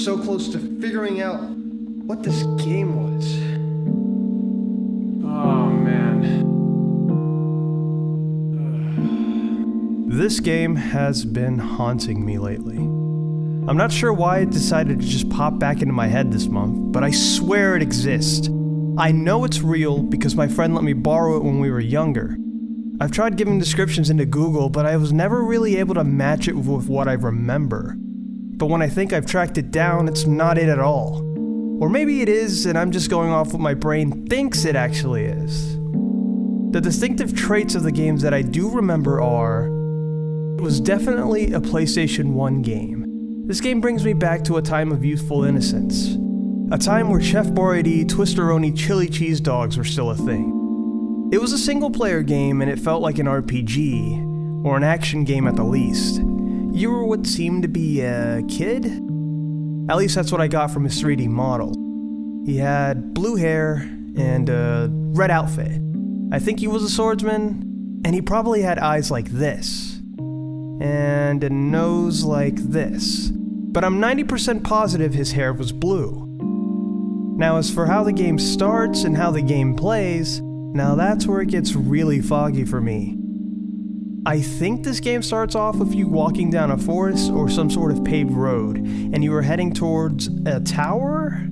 so close to figuring out what this game was. Oh, man. This game has been haunting me lately. I'm not sure why it decided to just pop back into my head this month, but I swear it exists. I know it's real because my friend let me borrow it when we were younger. I've tried giving descriptions into Google, but I was never really able to match it with what I remember. But when I think I've tracked it down, it's not it at all. Or maybe it is, and I'm just going off what my brain thinks it actually is. The distinctive traits of the games that I do remember are: it was definitely a PlayStation 1 game. This game brings me back to a time of youthful innocence. A time where Chef Boyardee Twisteroni chili cheese dogs were still a thing. It was a single-player game and it felt like an RPG, or an action game at the least. You were what seemed to be a kid? At least that's what I got from his 3D model. He had blue hair and a red outfit. I think he was a swordsman, and he probably had eyes like this. And a nose like this. But I'm 90% positive his hair was blue. Now as for how the game starts and how the game plays, now that's where it gets really foggy for me. I think this game starts off with you walking down a forest or some sort of paved road, and you are heading towards a tower?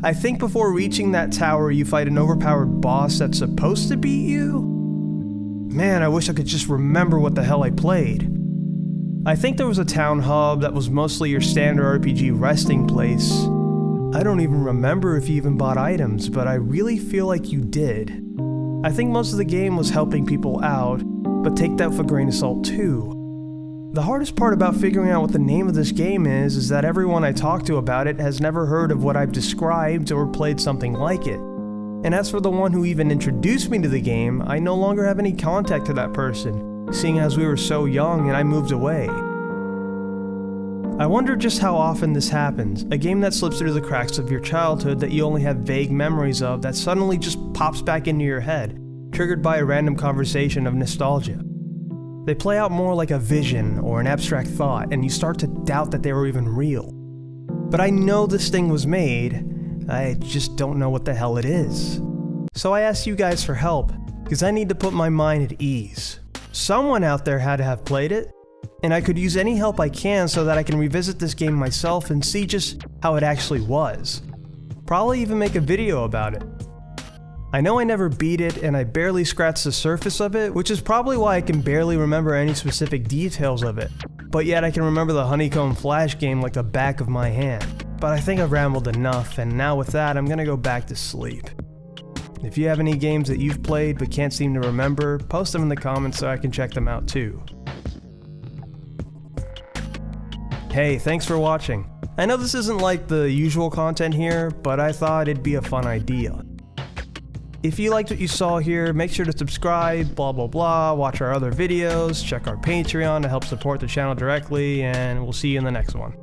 I think before reaching that tower you fight an overpowered boss that's supposed to beat you? Man, I wish I could just remember what the hell I played. I think there was a town hub that was mostly your standard RPG resting place. I don't even remember if you even bought items, but I really feel like you did. I think most of the game was helping people out, but take that with a grain of salt too. The hardest part about figuring out what the name of this game is that everyone I talk to about it has never heard of what I've described or played something like it. And as for the one who even introduced me to the game, I no longer have any contact to that person, seeing as we were so young and I moved away. I wonder just how often this happens, a game that slips through the cracks of your childhood that you only have vague memories of that suddenly just pops back into your head, triggered by a random conversation of nostalgia. They play out more like a vision or an abstract thought, and you start to doubt that they were even real. But I know this thing was made, I just don't know what the hell it is. So I asked you guys for help, because I need to put my mind at ease. Someone out there had to have played it, and I could use any help I can so that I can revisit this game myself and see just how it actually was. Probably even make a video about it. I know I never beat it and I barely scratched the surface of it, which is probably why I can barely remember any specific details of it. But yet I can remember the Honeycomb Flash game like the back of my hand. But I think I've rambled enough, and now with that I'm gonna go back to sleep. If you have any games that you've played but can't seem to remember, post them in the comments so I can check them out too. Hey, thanks for watching. I know this isn't like the usual content here, but I thought it'd be a fun idea. If you liked what you saw here, make sure to subscribe, blah blah blah, watch our other videos, check our Patreon to help support the channel directly, and we'll see you in the next one.